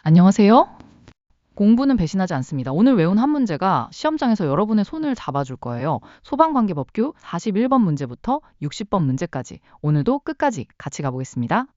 안녕하세요. 공부는 배신하지 않습니다. 오늘 외운 한 문제가 시험장에서 여러분의 손을 잡아줄 거예요. 소방관계법규 41번 문제부터 60번 문제까지. 오늘도 끝까지 같이 가보겠습니다.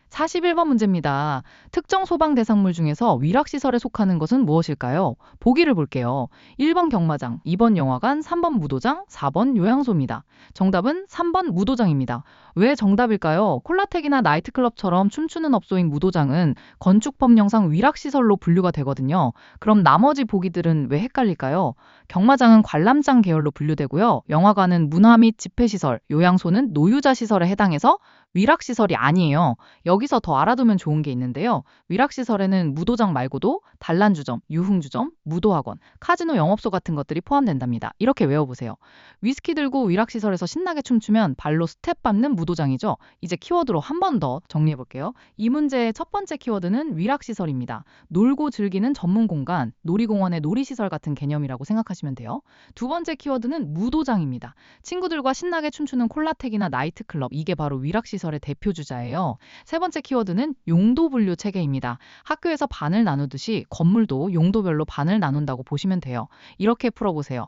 41번 문제입니다. 특정 소방 대상물 중에서 위락시설에 속하는 것은 무엇일까요? 보기를 볼게요. 1번 경마장, 2번 영화관, 3번 무도장, 4번 요양소입니다. 정답은 3번 무도장입니다. 왜 정답일까요? 콜라텍이나 나이트클럽처럼 춤추는 업소인 무도장은 건축법령상 위락시설로 분류가 되거든요. 그럼 나머지 보기들은 왜 헷갈릴까요? 경마장은 관람장 계열로 분류되고요. 영화관은 문화 및 집회시설, 요양소는 노유자 시설에 해당해서 위락시설이 아니에요. 여기서 더 알아두면 좋은 게 있는데요. 위락시설에는 무도장 말고도 단란주점, 유흥주점, 무도학원, 카지노 영업소 같은 것들이 포함된답니다. 이렇게 외워보세요. 위스키 들고 위락시설에서 신나게 춤추면 발로 스텝 밟는 무도장이죠. 이제 키워드로 한 번 더 정리해볼게요. 이 문제의 첫 번째 키워드는 위락시설입니다. 놀고 즐기는 전문 공간, 놀이공원의 놀이시설 같은 개념이라고 생각하시면 돼요. 두 번째 키워드는 무도장입니다. 친구들과 신나게 춤추는 콜라텍이나 나이트클럽, 이게 바로 위락시설의 대표 주자예요. 세 번째 키워드는 용도 분류 체계입니다. 학교에서 반을 나누듯이 건물도 용도별로 반을 나눈다고 보시면 돼요. 이렇게 풀어보세요.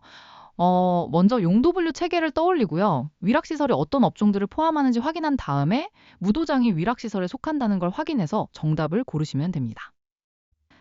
먼저 용도 분류 체계를 떠올리고요. 위락시설이 어떤 업종들을 포함하는지 확인한 다음에 무도장이 위락시설에 속한다는 걸 확인해서 정답을 고르시면 됩니다.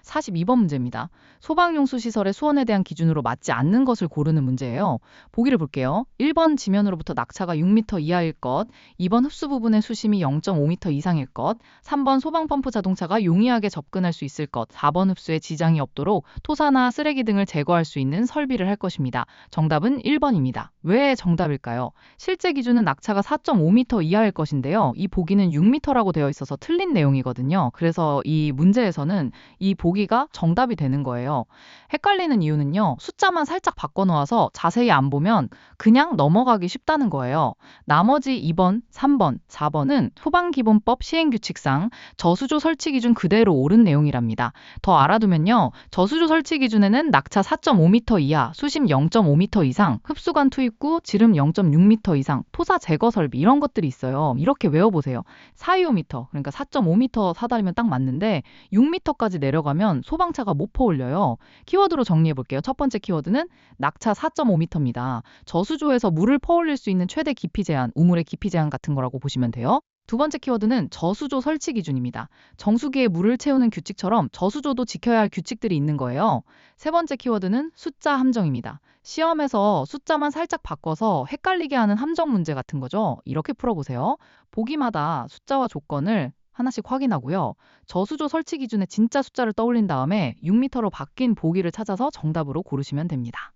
42번 문제입니다. 소방용수 시설의 수원에 대한 기준으로 맞지 않는 것을 고르는 문제예요. 보기를 볼게요. 1번 지면으로부터 낙차가 6m 이하일 것, 2번 흡수 부분의 수심이 0.5m 이상일 것, 3번 소방펌프 자동차가 용이하게 접근할 수 있을 것, 4번 흡수에 지장이 없도록 토사나 쓰레기 등을 제거할 수 있는 설비를 할 것입니다. 정답은 1번입니다. 왜 정답일까요? 실제 기준은 낙차가 4.5m 이하일 것인데요. 이 보기는 6m라고 되어 있어서 틀린 내용이거든요. 그래서 이 문제에서는 이 보기가 정답이 되는 거예요. 헷갈리는 이유는요. 숫자만 살짝 바꿔놓아서 자세히 안 보면 그냥 넘어가기 쉽다는 거예요. 나머지 2번, 3번, 4번은 소방기본법 시행규칙상 저수조 설치 기준 그대로 옳은 내용이랍니다. 더 알아두면요. 저수조 설치 기준에는 낙차 4.5m 이하, 수심 0.5m 이상, 흡수관 투입구, 지름 0.6m 이상, 토사 제거 설비 이런 것들이 있어요. 이렇게 외워보세요. 425m, 그러니까 4.5m 사다리면 딱 맞는데 6m까지 내려가면 소방차가 못 퍼올려요. 키워드로 정리해 볼게요. 첫 번째 키워드는 낙차 4.5m입니다. 저수조에서 물을 퍼올릴 수 있는 최대 깊이 제한, 우물의 깊이 제한 같은 거라고 보시면 돼요. 두 번째 키워드는 저수조 설치 기준입니다. 정수기에 물을 채우는 규칙처럼 저수조도 지켜야 할 규칙들이 있는 거예요. 세 번째 키워드는 숫자 함정입니다. 시험에서 숫자만 살짝 바꿔서 헷갈리게 하는 함정 문제 같은 거죠. 이렇게 풀어보세요. 보기마다 숫자와 조건을 하나씩 확인하고요. 저수조 설치 기준의 진짜 숫자를 떠올린 다음에 6m로 바뀐 보기를 찾아서 정답으로 고르시면 됩니다.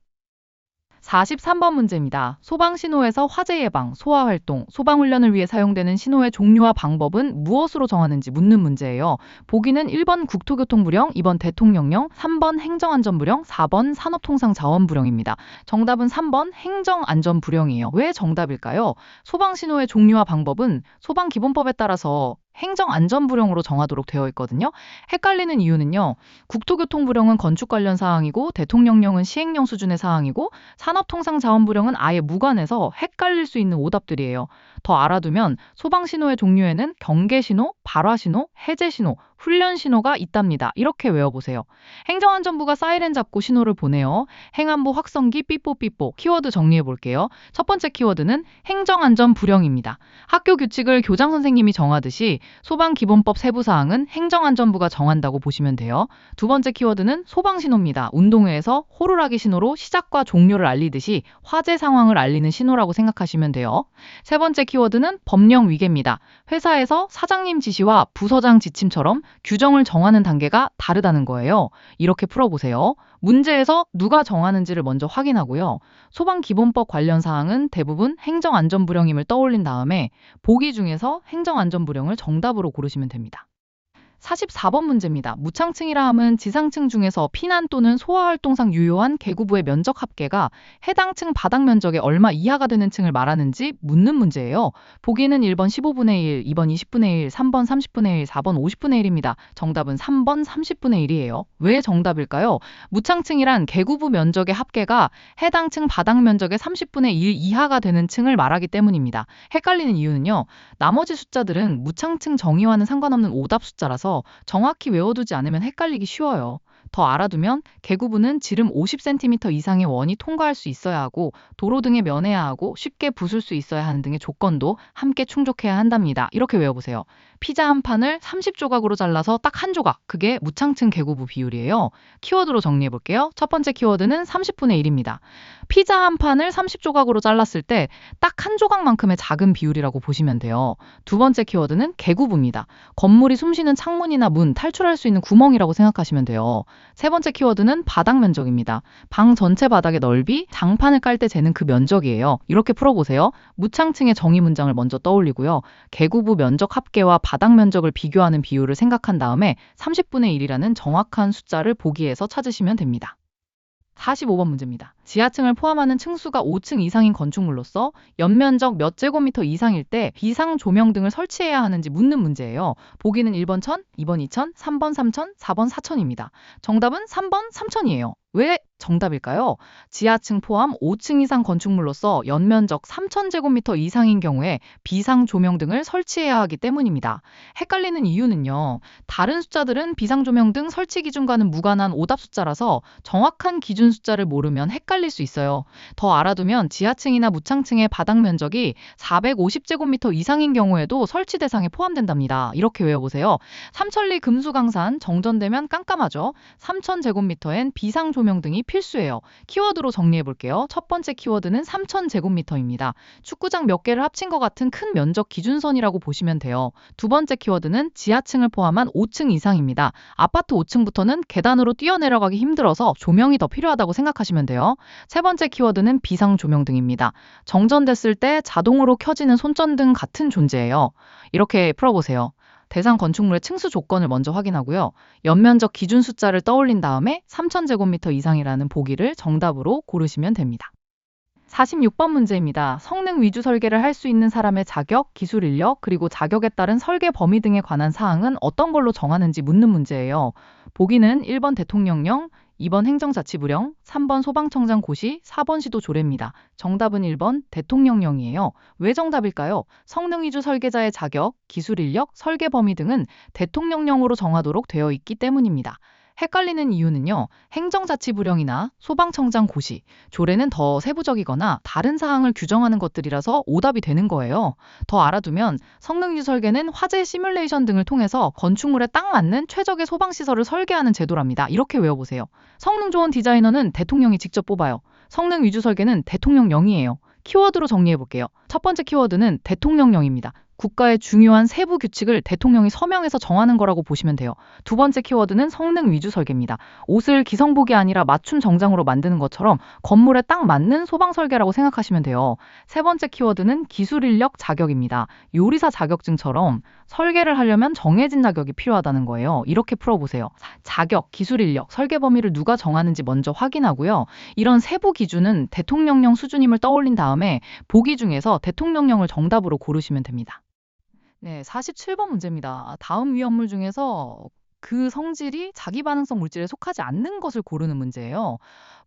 43번 문제입니다. 소방신호에서 화재 예방, 소화 활동, 소방훈련을 위해 사용되는 신호의 종류와 방법은 무엇으로 정하는지 묻는 문제예요. 보기는 1번 국토교통부령, 2번 대통령령, 3번 행정안전부령, 4번 산업통상자원부령입니다. 정답은 3번 행정안전부령이에요. 왜 정답일까요? 소방신호의 종류와 방법은 소방기본법에 따라서 행정안전부령으로 정하도록 되어 있거든요. 헷갈리는 이유는요. 국토교통부령은 건축 관련 사항이고 대통령령은 시행령 수준의 사항이고 산업통상자원부령은 아예 무관해서 헷갈릴 수 있는 오답들이에요. 더 알아두면 소방신호의 종류에는 경계신호, 발화신호, 해제신호, 훈련신호가 있답니다. 이렇게 외워보세요. 행정안전부가 사이렌 잡고 신호를 보내요. 행안부 확성기 삐뽀삐뽀. 키워드 정리해볼게요. 첫 번째 키워드는 행정안전부령입니다. 학교 규칙을 교장 선생님이 정하듯이 소방기본법 세부사항은 행정안전부가 정한다고 보시면 돼요. 두 번째 키워드는 소방신호입니다. 운동회에서 호루라기 신호로 시작과 종료를 알리듯이 화재 상황을 알리는 신호라고 생각하시면 돼요. 세 번째 키워드는 법령위계입니다. 회사에서 사장님 지시와 부서장 지침처럼 규정을 정하는 단계가 다르다는 거예요. 이렇게 풀어보세요. 문제에서 누가 정하는지를 먼저 확인하고요. 소방기본법 관련 사항은 대부분 행정안전부령임을 떠올린 다음에 보기 중에서 행정안전부령을 정답으로 고르시면 됩니다. 44번 문제입니다. 무창층이라 함은 지상층 중에서 피난 또는 소화활동상 유효한 계구부의 면적 합계가 해당 층 바닥 면적의 얼마 이하가 되는 층을 말하는지 묻는 문제예요. 보기는 1번 15분의 1, 2번 20분의 1, 3번 30분의 1, 4번 50분의 1입니다. 정답은 3번 30분의 1이에요. 왜 정답일까요? 무창층이란 계구부 면적의 합계가 해당 층 바닥 면적의 30분의 1 이하가 되는 층을 말하기 때문입니다. 헷갈리는 이유는요. 나머지 숫자들은 무창층 정의와는 상관없는 오답 숫자라서 문제라서 정확히 외워두지 않으면 헷갈리기 쉬워요. 더 알아두면 개구부는 지름 50cm 이상의 원이 통과할 수 있어야 하고 도로 등에 면해야 하고 쉽게 부술 수 있어야 하는 등의 조건도 함께 충족해야 한답니다. 이렇게 외워보세요. 피자 한 판을 30조각으로 잘라서 딱 한 조각, 그게 무창층 개구부 비율이에요. 키워드로 정리해볼게요. 첫 번째 키워드는 30분의 1입니다. 피자 한 판을 30조각으로 잘랐을 때 딱 한 조각만큼의 작은 비율이라고 보시면 돼요. 두 번째 키워드는 개구부입니다. 건물이 숨쉬는 창문이나 문, 탈출할 수 있는 구멍이라고 생각하시면 돼요. 세 번째 키워드는 바닥 면적입니다. 방 전체 바닥의 넓이, 장판을 깔 때 재는 그 면적이에요. 이렇게 풀어보세요. 무창층의 정의 문장을 먼저 떠올리고요. 개구부 면적 합계와 바닥 면적을 비교하는 비율을 생각한 다음에 30분의 1이라는 정확한 숫자를 보기에서 찾으시면 됩니다. 45번 문제입니다. 지하층을 포함하는 층수가 5층 이상인 건축물로서 연면적 몇 제곱미터 이상일 때 비상 조명 등을 설치해야 하는지 묻는 문제예요. 보기는 1번 1000, 2번 2000, 3번 3000, 4번 4000입니다. 정답은 3번 3000이에요. 왜 정답일까요? 지하층 포함 5층 이상 건축물로서 연면적 3000제곱미터 이상인 경우에 비상 조명 등을 설치해야 하기 때문입니다. 헷갈리는 이유는요. 다른 숫자들은 비상 조명 등 설치 기준과는 무관한 오답 숫자라서 정확한 기준 숫자를 모르면 헷갈릴 수 있어요. 더 알아두면 지하층이나 무창층의 바닥 면적이 450제곱미터 이상인 경우에도 설치 대상에 포함된답니다. 이렇게 외워보세요. 삼천리 금수강산 정전되면 깜깜하죠. 3000제곱미터엔 비상 조명 등이 필수예요. 키워드로 정리해볼게요. 첫 번째 키워드는 3000제곱미터입니다. 축구장 몇 개를 합친 것 같은 큰 면적 기준선이라고 보시면 돼요. 두 번째 키워드는 지하층을 포함한 5층 이상입니다. 아파트 5층부터는 계단으로 뛰어내려가기 힘들어서 조명이 더 필요하다고 생각하시면 돼요. 세 번째 키워드는 비상 조명 등입니다. 정전됐을 때 자동으로 켜지는 손전등 같은 존재예요. 이렇게 풀어보세요. 대상 건축물의 층수 조건을 먼저 확인하고요. 연면적 기준 숫자를 떠올린 다음에 3000제곱미터 이상이라는 보기를 정답으로 고르시면 됩니다. 46번 문제입니다. 성능 위주 설계를 할 수 있는 사람의 자격, 기술 인력, 그리고 자격에 따른 설계 범위 등에 관한 사항은 어떤 걸로 정하는지 묻는 문제예요. 보기는 1번 대통령령, 2번 행정자치부령, 3번 소방청장 고시, 4번 시도 조례입니다. 정답은 1번 대통령령이에요. 왜 정답일까요? 성능 위주 설계자의 자격, 기술 인력, 설계 범위 등은 대통령령으로 정하도록 되어 있기 때문입니다. 헷갈리는 이유는요. 행정자치부령이나 소방청장 고시, 조례는 더 세부적이거나 다른 사항을 규정하는 것들이라서 오답이 되는 거예요. 더 알아두면 성능유 설계는 화재 시뮬레이션 등을 통해서 건축물에 딱 맞는 최적의 소방시설을 설계하는 제도랍니다. 이렇게 외워보세요. 성능 좋은 디자이너는 대통령이 직접 뽑아요. 성능 위주 설계는 대통령령이에요. 키워드로 정리해볼게요. 첫 번째 키워드는 대통령령입니다. 국가의 중요한 세부 규칙을 대통령이 서명해서 정하는 거라고 보시면 돼요. 두 번째 키워드는 성능 위주 설계입니다. 옷을 기성복이 아니라 맞춤 정장으로 만드는 것처럼 건물에 딱 맞는 소방 설계라고 생각하시면 돼요. 세 번째 키워드는 기술 인력 자격입니다. 요리사 자격증처럼 설계를 하려면 정해진 자격이 필요하다는 거예요. 이렇게 풀어보세요. 자격, 기술 인력, 설계 범위를 누가 정하는지 먼저 확인하고요. 이런 세부 기준은 대통령령 수준임을 떠올린 다음에 보기 중에서 대통령령을 정답으로 고르시면 됩니다. 네, 47번 문제입니다. 다음 위험물 중에서 그 성질이 자기 반응성 물질에 속하지 않는 것을 고르는 문제예요.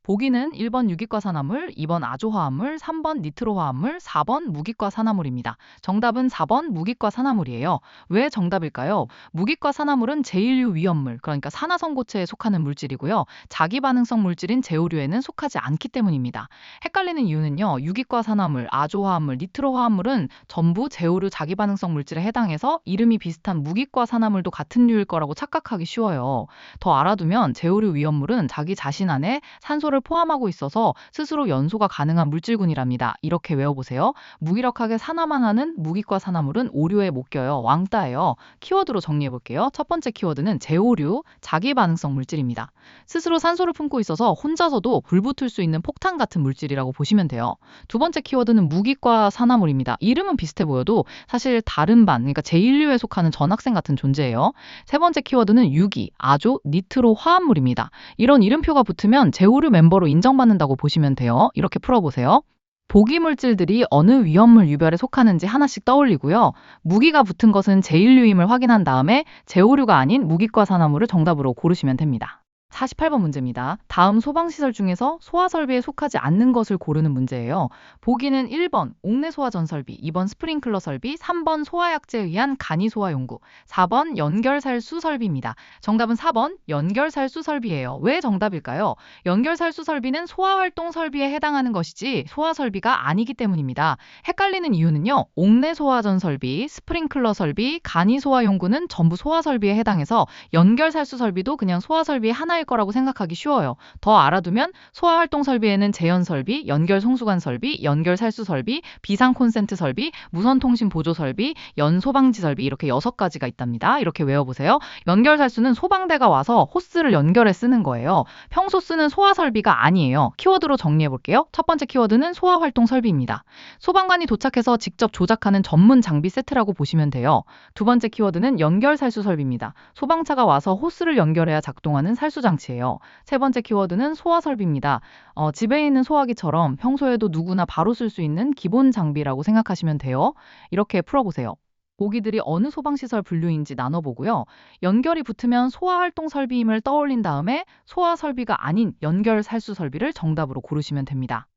보기는 1번 유기과 산화물, 2번 아조화합물, 3번 니트로화합물, 4번 무기과 산화물입니다. 정답은 4번 무기과 산화물이에요. 왜 정답일까요? 무기과 산화물은 제1류 위험물, 그러니까 산화성고체에 속하는 물질이고요. 자기 반응성 물질인 제오류에는 속하지 않기 때문입니다. 헷갈리는 이유는요. 유기과 산화물, 아조화합물, 니트로화합물은 전부 제오류 자기 반응성 물질에 해당해서 이름이 비슷한 무기과 산화물도 같은 류일 거라고 착각하기 쉬워요. 더 알아두면 제오류 위험물은 자기 자신 안에 산소를 포함하고 있어서 스스로 연소가 가능한 물질군이랍니다. 이렇게 외워보세요. 무기력하게 산화만 하는 무기과 산화물은 오류에 못 껴요. 왕따예요. 키워드로 정리해볼게요. 첫 번째 키워드는 제오류, 자기 반응성 물질입니다. 스스로 산소를 품고 있어서 혼자서도 불붙을 수 있는 폭탄 같은 물질이라고 보시면 돼요. 두 번째 키워드는 무기과 산화물입니다. 이름은 비슷해 보여도 사실 다른 반, 그러니까 제1류에 속하는 전학생 같은 존재예요. 세 번째 키워드는 유기, 아조, 니트로 화합물입니다. 이런 이름표가 붙으면 제오류 멤버로 인정받는다고 보시면 돼요. 이렇게 풀어보세요. 보기 물질들이 어느 위험물 유별에 속하는지 하나씩 떠올리고요. 무기가 붙은 것은 제1류임을 확인한 다음에 제오류가 아닌 무기과 산화물을 정답으로 고르시면 됩니다. 48번 문제입니다. 다음 소방시설 중에서 소화설비에 속하지 않는 것을 고르는 문제예요. 보기는 1번 옥내 소화 전설비, 2번 스프링클러 설비, 3번 소화약제에 의한 간이소화용구, 4번 연결살수 설비입니다. 정답은 4번 연결살수 설비예요. 왜 정답일까요? 연결살수 설비는 소화활동 설비에 해당하는 것이지 소화설비가 아니기 때문입니다. 헷갈리는 이유는요. 옥내 소화 전설비, 스프링클러 설비, 간이소화용구는 전부 소화설비에 해당해서 연결살수 설비도 그냥 소화설비의 하나일 거라고 생각하기 쉬워요. 더 알아두면 소화활동 설비에는 제연 설비, 연결 송수관 설비, 연결 살수 설비, 비상 콘센트 설비, 무선 통신 보조 설비, 연소방지 설비 이렇게 6가지가 있답니다. 이렇게 외워보세요. 연결 살수는 소방대가 와서 호스를 연결해 쓰는 거예요. 평소 쓰는 소화 설비가 아니에요. 키워드로 정리해 볼게요. 첫 번째 키워드는 소화활동 설비입니다. 소방관이 도착해서 직접 조작하는 전문 장비 세트라고 보시면 돼요. 두 번째 키워드는 연결 살수 설비입니다. 소방차가 와서 호스를 연결해야 작동하는 살수 장치예요. 세 번째 키워드는 소화 설비입니다. 집에 있는 소화기처럼 평소에도 누구나 바로 쓸 수 있는 기본 장비라고 생각하시면 돼요. 이렇게 풀어보세요. 보기들이 어느 소방시설 분류인지 나눠보고요. 연결이 붙으면 소화활동 설비임을 떠올린 다음에 소화 설비가 아닌 연결 살수 설비를 정답으로 고르시면 됩니다.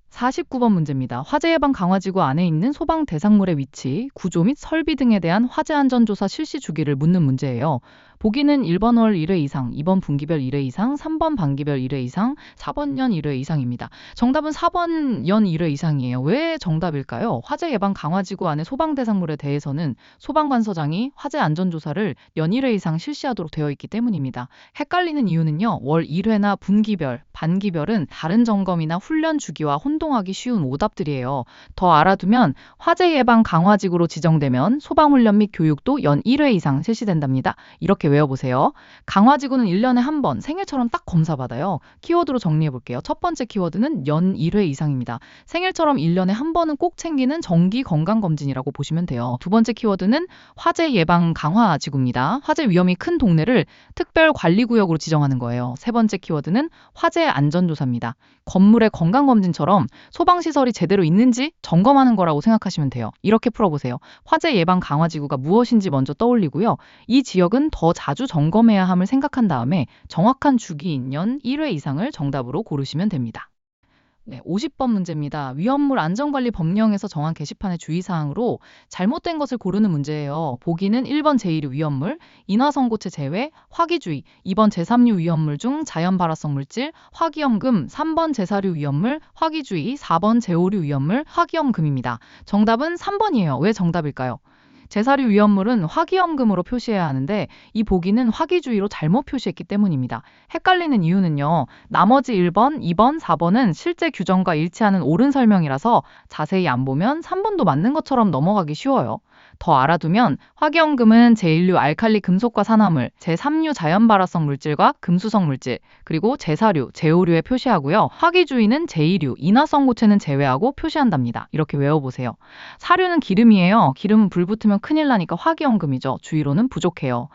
49번 문제입니다. 화재 예방 강화지구 안에 있는 소방 대상물의 위치, 구조 및 설비 등에 대한 화재 안전조사 실시 주기를 묻는 문제예요. 보기는 1번 월 1회 이상, 2번 분기별 1회 이상, 3번 반기별 1회 이상, 4번 연 1회 이상입니다. 정답은 4번 연 1회 이상이에요. 왜 정답일까요? 화재 예방 강화지구 안에 소방 대상물에 대해서는 소방관서장이 화재 안전조사를 연 1회 이상 실시하도록 되어 있기 때문입니다. 헷갈리는 이유는요. 월 1회나 분기별, 반기별은 다른 점검이나 훈련 주기와 혼동하기 쉬운 오답들이에요. 더 알아두면 화재 예방 강화지구로 지정되면 소방훈련 및 교육도 연 1회 이상 실시된답니다. 이렇게 외워보세요. 강화지구는 1년에 한 번 생일처럼 딱 검사받아요. 키워드로 정리해볼게요. 첫 번째 키워드는 연 1회 이상입니다. 생일처럼 1년에 한 번은 꼭 챙기는 정기 건강검진이라고 보시면 돼요. 두 번째 키워드는 화재 예방 강화지구입니다. 화재 위험이 큰 동네를 특별관리구역으로 지정하는 거예요. 세 번째 키워드는 화재 안전조사입니다. 건물의 건강검진처럼 소방시설이 제대로 있는지 점검하는 거라고 생각하시면 돼요. 이렇게 풀어보세요. 화재 예방 강화지구가 무엇인지 먼저 떠올리고요. 이 지역은 더 자주 점검해야 함을 생각한 다음에 정확한 주기인 연 1회 이상을 정답으로 고르시면 됩니다. 네, 50번 문제입니다. 위험물 안전관리 법령에서 정한 게시판의 주의사항으로 잘못된 것을 고르는 문제예요. 보기는 1번 제1류 위험물, 인화성고체 제외, 화기주의, 2번 제3류 위험물 중 자연 발화성 물질, 화기염금, 3번 제4류 위험물, 화기주의, 4번 제5류 위험물, 화기염금입니다. 정답은 3번이에요. 왜 정답일까요? 제사류 위험물은 화기염금으로 표시해야 하는데 이 보기는 화기주의로 잘못 표시했기 때문입니다. 헷갈리는 이유는요. 나머지 1번, 2번, 4번은 실제 규정과 일치하는 옳은 설명이라서 자세히 안 보면 3번도 맞는 것처럼 넘어가기 쉬워요. 더 알아두면 화기염금은 제1류 알칼리 금속과 산화물, 제3류 자연 발화성 물질과 금수성 물질, 그리고 제4류, 제5류에 표시하고요. 화기주의는 제2류, 인화성고체는 제외하고 표시한답니다. 이렇게 외워보세요. 사료는 기름이에요. 기름은 불 붙으면 큰일 나니까 화기염금이죠. 주의로는 부족해요.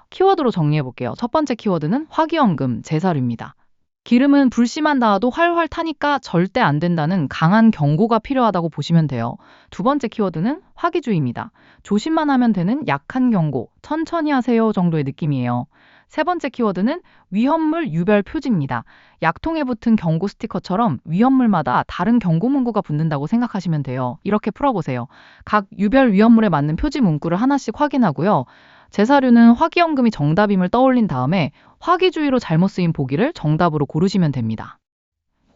키워드로 정리해볼게요. 첫 번째 키워드는 화기염금, 제4류입니다. 기름은 불씨만 닿아도 활활 타니까 절대 안 된다는 강한 경고가 필요하다고 보시면 돼요. 두 번째 키워드는 화기주의입니다. 조심만 하면 되는 약한 경고, 천천히 하세요 정도의 느낌이에요. 세 번째 키워드는 위험물 유별 표지입니다. 약통에 붙은 경고 스티커처럼 위험물마다 다른 경고 문구가 붙는다고 생각하시면 돼요. 이렇게 풀어보세요. 각 유별 위험물에 맞는 표지 문구를 하나씩 확인하고요. 제사류는 화기염금이 정답임을 떠올린 다음에 화기주의로 잘못 쓰인 보기를 정답으로 고르시면 됩니다.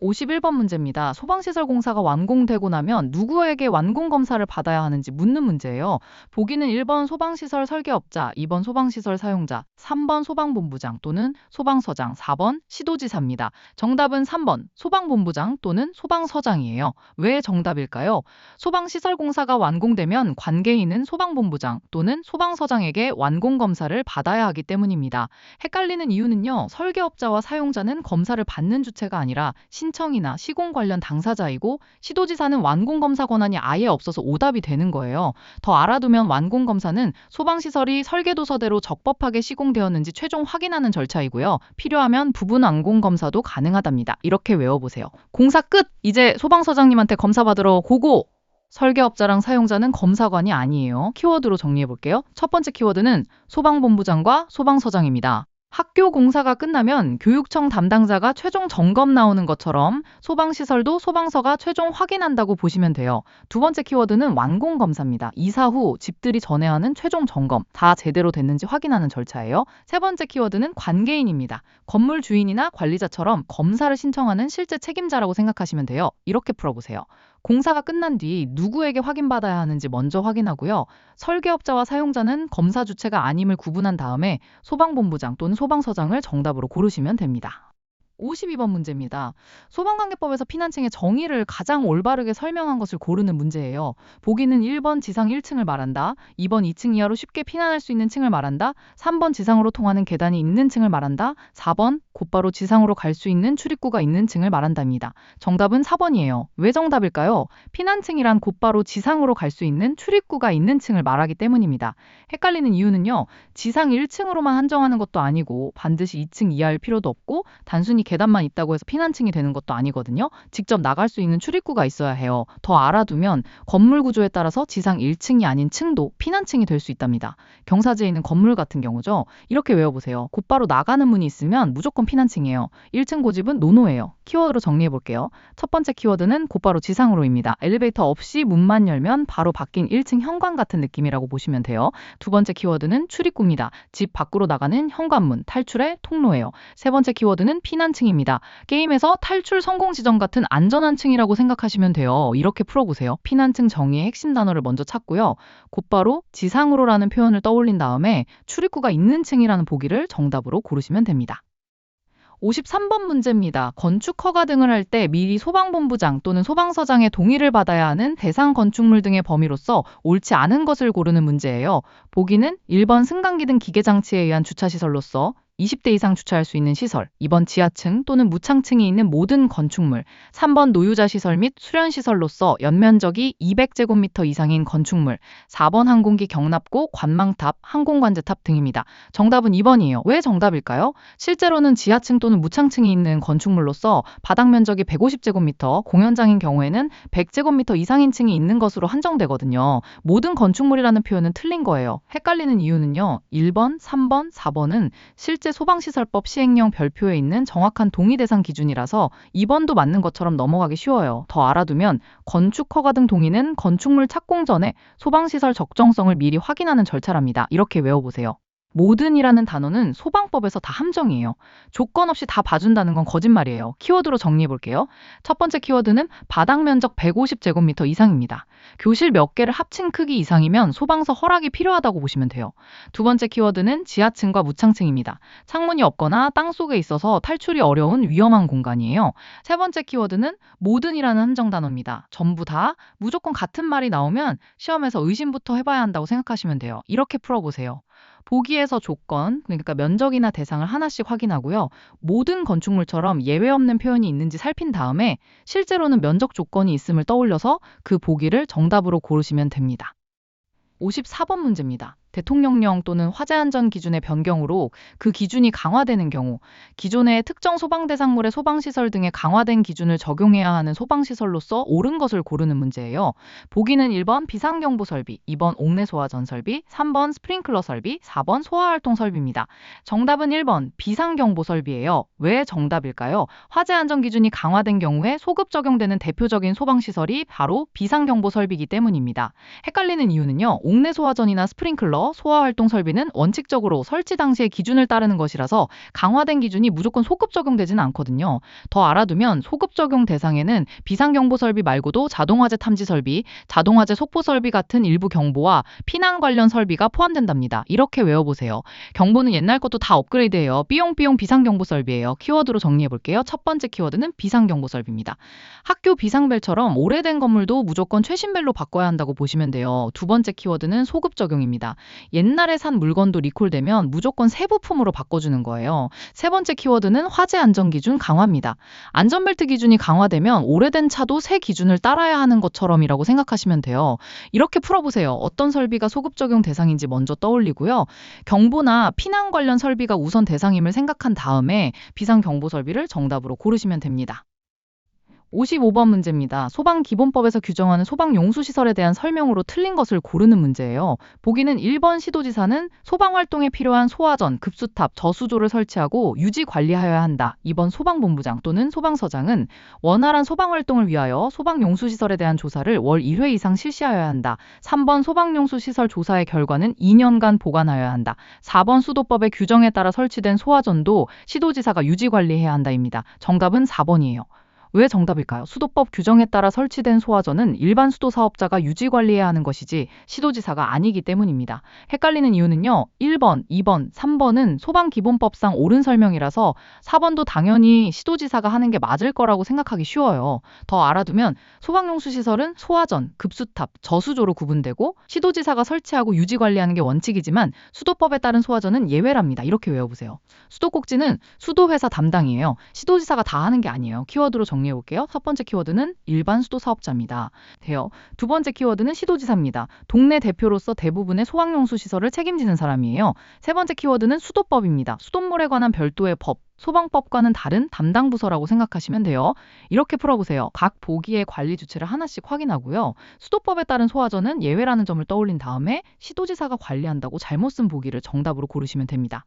51번 문제입니다. 소방시설 공사가 완공되고 나면 누구에게 완공검사를 받아야 하는지 묻는 문제예요. 보기는 1번 소방시설 설계업자, 2번 소방시설 사용자, 3번 소방본부장 또는 소방서장, 4번 시도지사입니다. 정답은 3번 소방본부장 또는 소방서장이에요. 왜 정답일까요? 소방시설 공사가 완공되면 관계인은 소방본부장 또는 소방서장에게 완공검사를 받아야 하기 때문입니다. 헷갈리는 이유는요. 설계업자와 사용자는 검사를 받는 주체가 아니라 신청이나 시공 관련 당사자이고 시도지사는 완공검사 권한이 아예 없어서 오답이 되는 거예요. 더 알아두면 완공검사는 소방시설이 설계도서대로 적법하게 시공되었는지 최종 확인하는 절차이고요. 필요하면 부분 완공검사도 가능하답니다. 이렇게 외워보세요. 공사 끝! 이제 소방서장님한테 검사받으러 고고! 설계업자랑 사용자는 검사관이 아니에요. 키워드로 정리해볼게요. 첫 번째 키워드는 소방본부장과 소방서장입니다. 학교 공사가 끝나면 교육청 담당자가 최종 점검 나오는 것처럼 소방시설도 소방서가 최종 확인한다고 보시면 돼요. 두 번째 키워드는 완공검사입니다. 이사 후 집들이 전에 하는 최종 점검, 다 제대로 됐는지 확인하는 절차예요. 세 번째 키워드는 관계인입니다. 건물 주인이나 관리자처럼 검사를 신청하는 실제 책임자라고 생각하시면 돼요. 이렇게 풀어보세요. 공사가 끝난 뒤 누구에게 확인받아야 하는지 먼저 확인하고요. 설계업자와 사용자는 검사 주체가 아님을 구분한 다음에 소방본부장 또는 소방서장을 정답으로 고르시면 됩니다. 52번 문제입니다. 소방관계법에서 피난층의 정의를 가장 올바르게 설명한 것을 고르는 문제예요. 보기는 1번 지상 1층을 말한다. 2번 2층 이하로 쉽게 피난할 수 있는 층을 말한다. 3번 지상으로 통하는 계단이 있는 층을 말한다. 4번 곧바로 지상으로 갈 수 있는 출입구가 있는 층을 말한답니다. 정답은 4번이에요. 왜 정답일까요? 피난층이란 곧바로 지상으로 갈 수 있는 출입구가 있는 층을 말하기 때문입니다. 헷갈리는 이유는요. 지상 1층으로만 한정하는 것도 아니고 반드시 2층 이하일 필요도 없고 단순히 계단만 있다고 해서 피난층이 되는 것도 아니거든요. 직접 나갈 수 있는 출입구가 있어야 해요. 더 알아두면 건물 구조에 따라서 지상 1층이 아닌 층도 피난층이 될 수 있답니다. 경사지에 있는 건물 같은 경우죠. 이렇게 외워보세요. 곧바로 나가는 문이 있으면 무조건 피난층이에요. 1층 고집은 노노예요. 키워드로 정리해볼게요. 첫 번째 키워드는 곧바로 지상으로입니다. 엘리베이터 없이 문만 열면 바로 바뀐 1층 현관 같은 느낌이라고 보시면 돼요. 두 번째 키워드는 출입구입니다. 집 밖으로 나가는 현관문, 탈출의 통로예요. 세 번째 키워드는 피난층입니다. 게임에서 탈출 성공 지점 같은 안전한 층이라고 생각하시면 돼요. 이렇게 풀어보세요. 피난층 정의의 핵심 단어를 먼저 찾고요. 곧바로 지상으로라는 표현을 떠올린 다음에 출입구가 있는 층이라는 보기를 정답으로 고르시면 됩니다. 53번 문제입니다. 건축 허가 등을 할 때 미리 소방본부장 또는 소방서장의 동의를 받아야 하는 대상 건축물 등의 범위로서 옳지 않은 것을 고르는 문제예요. 보기는 1번 승강기 등 기계장치에 의한 주차시설로서 20대 이상 주차할 수 있는 시설, 2번 지하층 또는 무창층이 있는 모든 건축물, 3번 노유자 시설 및 수련 시설로서 연면적이 200제곱미터 이상인 건축물, 4번 항공기 경납고 관망탑, 항공관제탑 등입니다. 정답은 2번이에요. 왜 정답일까요? 실제로는 지하층 또는 무창층이 있는 건축물로서 바닥 면적이 150제곱미터, 공연장인 경우에는 100제곱미터 이상인 층이 있는 것으로 한정되거든요. 모든 건축물이라는 표현은 틀린 거예요. 헷갈리는 이유는요. 1번, 3번, 4번은 실제 소방시설법 시행령 별표에 있는 정확한 동의 대상 기준이라서 2번도 맞는 것처럼 넘어가기 쉬워요. 더 알아두면 건축 허가 등 동의는 건축물 착공 전에 소방시설 적정성을 미리 확인하는 절차랍니다. 이렇게 외워보세요. 모든이라는 단어는 소방법에서 다 함정이에요. 조건 없이 다 봐준다는 건 거짓말이에요. 키워드로 정리해볼게요. 첫 번째 키워드는 바닥 면적 150제곱미터 이상입니다. 교실 몇 개를 합친 크기 이상이면 소방서 허락이 필요하다고 보시면 돼요. 두 번째 키워드는 지하층과 무창층입니다. 창문이 없거나 땅속에 있어서 탈출이 어려운 위험한 공간이에요. 세 번째 키워드는 모든이라는 함정 단어입니다. 전부 다 무조건 같은 말이 나오면 시험에서 의심부터 해봐야 한다고 생각하시면 돼요. 이렇게 풀어보세요. 보기에서 조건, 그러니까 면적이나 대상을 하나씩 확인하고요. 모든 건축물처럼 예외 없는 표현이 있는지 살핀 다음에 실제로는 면적 조건이 있음을 떠올려서 그 보기를 정답으로 고르시면 됩니다. 54번 문제입니다. 대통령령 또는 화재안전 기준의 변경으로 그 기준이 강화되는 경우 기존의 특정 소방대상물의 소방시설 등의 강화된 기준을 적용해야 하는 소방시설로서 옳은 것을 고르는 문제예요. 보기는 1번 비상경보 설비, 2번 옥내 소화전 설비, 3번 스프링클러 설비, 4번 소화활동 설비입니다. 정답은 1번 비상경보 설비예요. 왜 정답일까요? 화재안전 기준이 강화된 경우에 소급 적용되는 대표적인 소방시설이 바로 비상경보 설비이기 때문입니다. 헷갈리는 이유는요. 옥내 소화전이나 스프링클러, 소화활동 설비는 원칙적으로 설치 당시의 기준을 따르는 것이라서 강화된 기준이 무조건 소급 적용되지는 않거든요. 더 알아두면 소급 적용 대상에는 비상경보 설비 말고도 자동화재 탐지 설비, 자동화재 속보 설비 같은 일부 경보와 피난 관련 설비가 포함된답니다. 이렇게 외워보세요. 경보는 옛날 것도 다 업그레이드해요. 삐용삐용 비상경보 설비예요. 키워드로 정리해볼게요. 첫 번째 키워드는 비상경보 설비입니다. 학교 비상벨처럼 오래된 건물도 무조건 최신벨로 바꿔야 한다고 보시면 돼요. 두 번째 키워드는 소급 적용입니다. 옛날에 산 물건도 리콜되면 무조건 새 부품으로 바꿔주는 거예요. 세 번째 키워드는 화재 안전 기준 강화입니다. 안전벨트 기준이 강화되면 오래된 차도 새 기준을 따라야 하는 것처럼이라고 생각하시면 돼요. 이렇게 풀어보세요. 어떤 설비가 소급 적용 대상인지 먼저 떠올리고요. 경보나 피난 관련 설비가 우선 대상임을 생각한 다음에 비상경보 설비를 정답으로 고르시면 됩니다. 55번 문제입니다. 소방기본법에서 규정하는 소방용수시설에 대한 설명으로 틀린 것을 고르는 문제예요. 보기는 1번 시도지사는 소방활동에 필요한 소화전, 급수탑, 저수조를 설치하고 유지 관리하여야 한다. 2번 소방본부장 또는 소방서장은 원활한 소방활동을 위하여 소방용수시설에 대한 조사를 월 1회 이상 실시하여야 한다. 3번 소방용수시설 조사의 결과는 2년간 보관하여야 한다. 4번 수도법의 규정에 따라 설치된 소화전도 시도지사가 유지 관리해야 한다입니다. 정답은 4번이에요. 왜 정답일까요? 수도법 규정에 따라 설치된 소화전은 일반 수도 사업자가 유지 관리해야 하는 것이지 시도지사가 아니기 때문입니다. 헷갈리는 이유는요. 1번, 2번, 3번은 소방기본법상 옳은 설명이라서 4번도 당연히 시도지사가 하는 게 맞을 거라고 생각하기 쉬워요. 더 알아두면 소방용수시설은 소화전, 급수탑, 저수조로 구분되고 시도지사가 설치하고 유지 관리하는 게 원칙이지만 수도법에 따른 소화전은 예외랍니다. 이렇게 외워보세요. 수도꼭지는 수도회사 담당이에요. 시도지사가 다 하는 게 아니에요. 키워드로 정리해 볼게요. 첫 번째 키워드는 일반 수도 사업자입니다. 돼요. 두 번째 키워드는 시도지사입니다. 동네 대표로서 대부분의 소방용수 시설을 책임지는 사람이에요. 세 번째 키워드는 수도법입니다. 수돗물에 관한 별도의 법, 소방법과는 다른 담당 부서라고 생각하시면 돼요. 이렇게 풀어보세요. 각 보기의 관리 주체를 하나씩 확인하고요. 수도법에 따른 소화전은 예외라는 점을 떠올린 다음에 시도지사가 관리한다고 잘못 쓴 보기를 정답으로 고르시면 됩니다.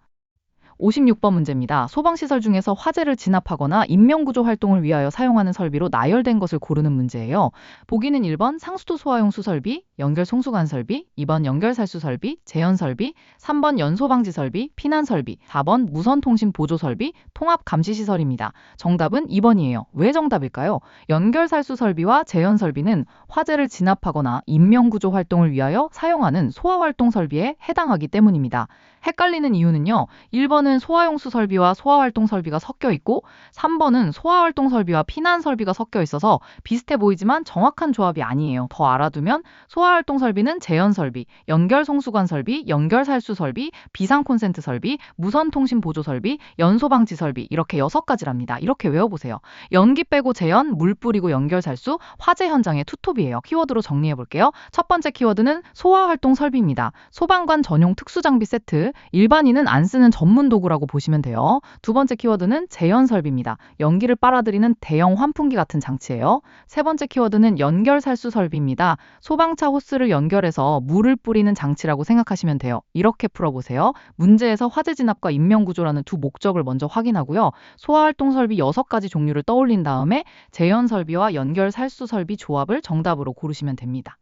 56번 문제입니다. 소방시설 중에서 화재를 진압하거나 인명구조 활동을 위하여 사용하는 설비로 나열된 것을 고르는 문제예요. 보기는 1번 상수도 소화용수 설비, 연결 송수관 설비, 2번 연결살수 설비, 제연 설비, 3번 연소방지 설비, 피난 설비, 4번 무선통신 보조 설비, 통합 감시 시설입니다. 정답은 2번이에요. 왜 정답일까요? 연결살수 설비와 제연 설비는 화재를 진압하거나 인명구조 활동을 위하여 사용하는 소화활동 설비에 해당하기 때문입니다. 헷갈리는 이유는요. 1번은 소화용수 설비와 소화활동 설비가 섞여 있고 3번은 소화활동 설비와 피난 설비가 섞여 있어서 비슷해 보이지만 정확한 조합이 아니에요. 더 알아두면 소화활동 설비는 제연 설비, 연결 송수관 설비, 연결 살수 설비, 비상 콘센트 설비, 무선 통신 보조 설비, 연소 방지 설비 이렇게 6가지랍니다. 이렇게 외워보세요. 연기 빼고 제연, 물 뿌리고 연결 살수, 화재 현장의 투톱이에요. 키워드로 정리해 볼게요. 첫 번째 키워드는 소화활동 설비입니다. 소방관 전용 특수장비 세트, 일반인은 안 쓰는 전문 도구라고 보시면 돼요. 두 번째 키워드는 제연 설비입니다. 연기를 빨아들이는 대형 환풍기 같은 장치예요. 세 번째 키워드는 연결 살수 설비입니다. 소방차 호스를 연결해서 물을 뿌리는 장치라고 생각하시면 돼요. 이렇게 풀어보세요. 문제에서 화재 진압과 인명구조라는 두 목적을 먼저 확인하고요. 소화활동 설비 6가지 종류를 떠올린 다음에 제연 설비와 연결 살수 설비 조합을 정답으로 고르시면 됩니다.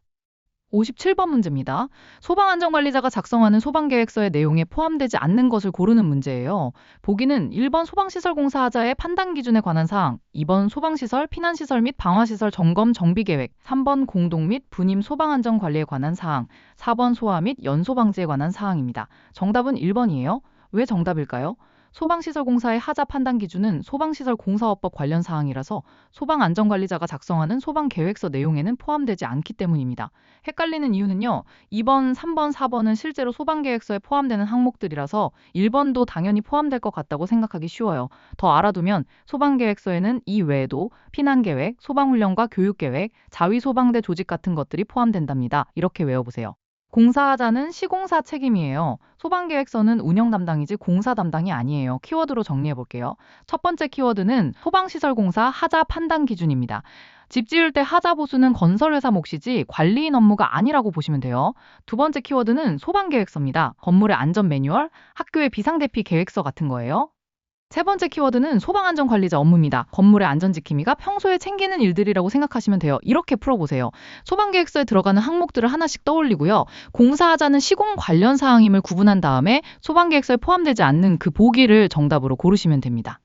57번 문제입니다. 소방안전관리자가 작성하는 소방계획서의 내용에 포함되지 않는 것을 고르는 문제예요. 보기는 1번 소방시설공사 하자의 판단 기준에 관한 사항, 2번 소방시설, 피난시설 및 방화시설 점검 정비계획, 3번 공동 및 분임 소방안전관리에 관한 사항, 4번 소화 및 연소방지에 관한 사항입니다. 정답은 1번이에요. 왜 정답일까요? 소방시설공사의 하자 판단 기준은 소방시설공사업법 관련 사항이라서 소방안전관리자가 작성하는 소방계획서 내용에는 포함되지 않기 때문입니다. 헷갈리는 이유는요. 2번, 3번, 4번은 실제로 소방계획서에 포함되는 항목들이라서 1번도 당연히 포함될 것 같다고 생각하기 쉬워요. 더 알아두면 소방계획서에는 이 외에도 피난계획, 소방훈련과 교육계획, 자위소방대 조직 같은 것들이 포함된답니다. 이렇게 외워보세요. 공사하자는 시공사 책임이에요. 소방계획서는 운영 담당이지 공사 담당이 아니에요. 키워드로 정리해 볼게요. 첫 번째 키워드는 소방시설공사 하자 판단 기준입니다. 집 지을 때 하자 보수는 건설회사 몫이지 관리인 업무가 아니라고 보시면 돼요. 두 번째 키워드는 소방계획서입니다. 건물의 안전 매뉴얼, 학교의 비상대피 계획서 같은 거예요. 세 번째 키워드는 소방안전관리자 업무입니다. 건물의 안전지킴이가 평소에 챙기는 일들이라고 생각하시면 돼요. 이렇게 풀어보세요. 소방계획서에 들어가는 항목들을 하나씩 떠올리고요. 공사하자는 시공 관련 사항임을 구분한 다음에 소방계획서에 포함되지 않는 그 보기를 정답으로 고르시면 됩니다.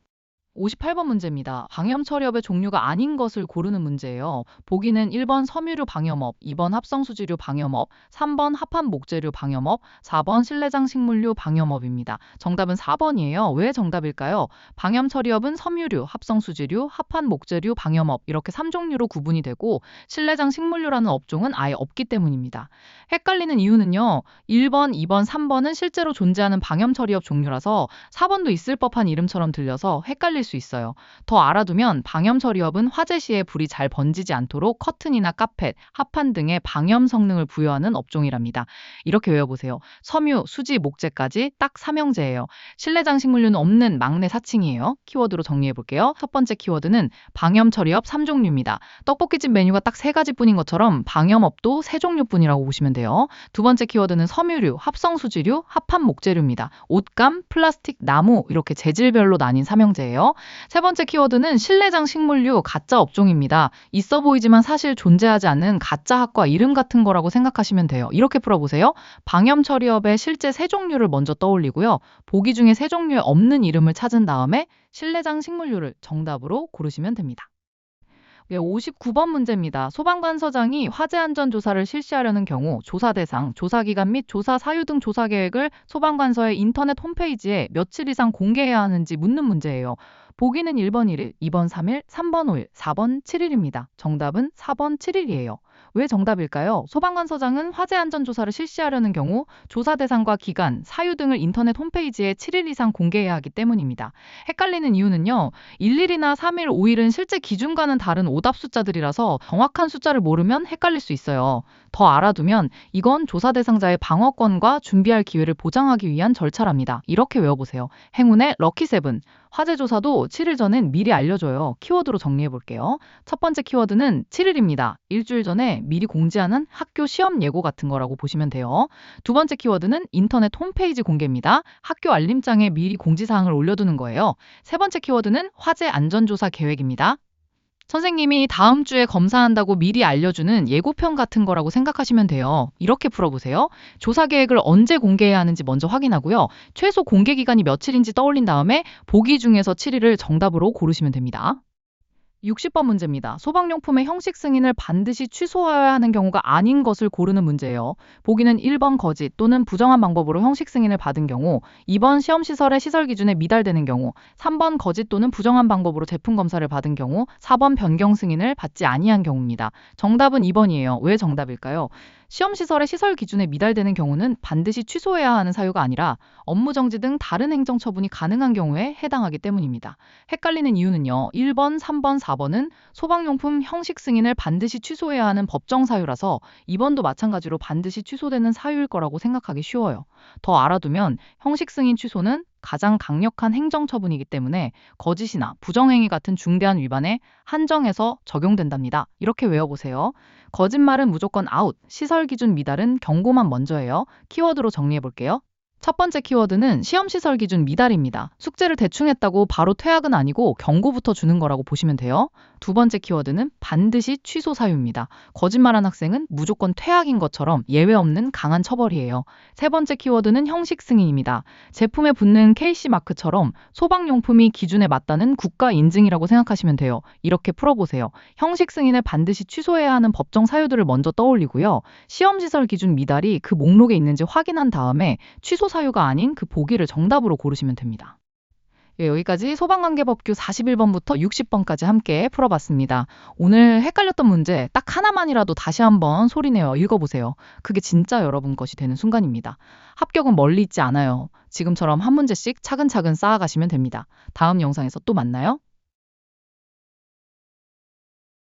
58번 문제입니다. 방염처리업의 종류가 아닌 것을 고르는 문제예요. 보기는 1번 섬유류 방염업, 2번 합성수지류 방염업, 3번 합판목재류 방염업, 4번 실내장 식물류 방염업입니다. 정답은 4번이에요. 왜 정답일까요? 방염처리업은 섬유류, 합성수지류, 합판목재류 방염업 이렇게 3종류로 구분이 되고 실내장 식물류라는 업종은 아예 없기 때문입니다. 헷갈리는 이유는요. 1번, 2번, 3번은 실제로 존재하는 방염처리업 종류라서 4번도 있을 법한 이름처럼 들려서 헷갈릴 헷갈릴 수 있어요. 더 알아두면 방염 처리업은 화재 시에 불이 잘 번지지 않도록 커튼이나 카펫, 합판 등의 방염 성능을 부여하는 업종이랍니다. 이렇게 외워보세요. 섬유, 수지, 목재까지 딱 삼형제예요. 실내 장식물류는 없는 막내 사칭이에요. 키워드로 정리해볼게요. 첫 번째 키워드는 방염 처리업 3종류입니다. 떡볶이집 메뉴가 딱 3가지뿐인 것처럼 방염업도 3종류뿐이라고 보시면 돼요. 두 번째 키워드는 섬유류, 합성 수지류, 합판 목재류입니다. 옷감, 플라스틱, 나무 이렇게 재질별로 나뉜 삼형제예요. 세 번째 키워드는 실내장 식물류 가짜 업종입니다. 있어 보이지만 사실 존재하지 않는 가짜 학과 이름 같은 거라고 생각하시면 돼요. 이렇게 풀어보세요. 방염 처리업의 실제 3종류를 먼저 떠올리고요. 보기 중에 3종류에 없는 이름을 찾은 다음에 실내장 식물류를 정답으로 고르시면 됩니다. 59번 문제입니다. 소방관서장이 화재 안전 조사를 실시하려는 경우 조사 대상, 조사 기간 및 조사 사유 등 조사 계획을 소방관서의 인터넷 홈페이지에 며칠 이상 공개해야 하는지 묻는 문제예요. 보기는 1번 1일, 2번 3일, 3번 5일, 4번 7일입니다. 정답은 4번 7일이에요. 왜 정답일까요? 소방관서장은 화재 안전 조사를 실시하려는 경우 조사 대상과 기간, 사유 등을 인터넷 홈페이지에 7일 이상 공개해야 하기 때문입니다. 헷갈리는 이유는요. 1일이나 3일, 5일은 실제 기준과는 다른 오답 숫자들이라서 정확한 숫자를 모르면 헷갈릴 수 있어요. 더 알아두면 이건 조사 대상자의 방어권과 준비할 기회를 보장하기 위한 절차랍니다. 이렇게 외워보세요. 행운의 럭키7. 화재 조사도 7일 전엔 미리 알려줘요. 키워드로 정리해볼게요. 첫 번째 키워드는 7일입니다. 일주일 전에 미리 공지하는 학교 시험 예고 같은 거라고 보시면 돼요. 두 번째 키워드는 인터넷 홈페이지 공개입니다. 학교 알림장에 미리 공지사항을 올려두는 거예요. 세 번째 키워드는 화재 안전조사 계획입니다. 선생님이 다음 주에 검사한다고 미리 알려주는 예고편 같은 거라고 생각하시면 돼요. 이렇게 풀어보세요. 조사 계획을 언제 공개해야 하는지 먼저 확인하고요. 최소 공개 기간이 며칠인지 떠올린 다음에 보기 중에서 7일을 정답으로 고르시면 됩니다. 60번 문제입니다. 소방용품의 형식 승인을 반드시 취소해야 하는 경우가 아닌 것을 고르는 문제예요. 보기는 1번 거짓 또는 부정한 방법으로 형식 승인을 받은 경우, 2번 시험시설의 시설 기준에 미달되는 경우, 3번 거짓 또는 부정한 방법으로 제품 검사를 받은 경우, 4번 변경 승인을 받지 아니한 경우입니다. 정답은 2번이에요. 왜 정답일까요? 시험시설의 시설 기준에 미달되는 경우는 반드시 취소해야 하는 사유가 아니라 업무 정지 등 다른 행정 처분이 가능한 경우에 해당하기 때문입니다. 헷갈리는 이유는요. 1번, 3번, 4번은 소방용품 형식 승인을 반드시 취소해야 하는 법정 사유라서 2번도 마찬가지로 반드시 취소되는 사유일 거라고 생각하기 쉬워요. 더 알아두면 형식 승인 취소는 가장 강력한 행정처분이기 때문에 거짓이나 부정행위 같은 중대한 위반에 한정해서 적용된답니다. 이렇게 외워보세요. 거짓말은 무조건 아웃, 시설 기준 미달은 경고만 먼저예요. 키워드로 정리해볼게요. 첫 번째 키워드는 시험시설 기준 미달입니다. 숙제를 대충 했다고 바로 퇴학은 아니고 경고부터 주는 거라고 보시면 돼요. 두 번째 키워드는 반드시 취소 사유입니다. 거짓말한 학생은 무조건 퇴학인 것처럼 예외 없는 강한 처벌이에요. 세 번째 키워드는 형식 승인입니다. 제품에 붙는 KC 마크처럼 소방용품이 기준에 맞다는 국가 인증이라고 생각하시면 돼요. 이렇게 풀어보세요. 형식 승인을 반드시 취소해야 하는 법정 사유들을 먼저 떠올리고요. 시험시설 기준 미달이 그 목록에 있는지 확인한 다음에 취소 사유가 아닌 그 보기를 정답으로 고르시면 됩니다. 여기까지 소방관계법규 41번부터 60번까지 함께 풀어봤습니다. 오늘 헷갈렸던 문제 딱 하나만이라도 다시 한번 소리내어 읽어보세요. 그게 진짜 여러분 것이 되는 순간입니다. 합격은 멀리 있지 않아요. 지금처럼 한 문제씩 차근차근 쌓아가시면 됩니다. 다음 영상에서 또 만나요.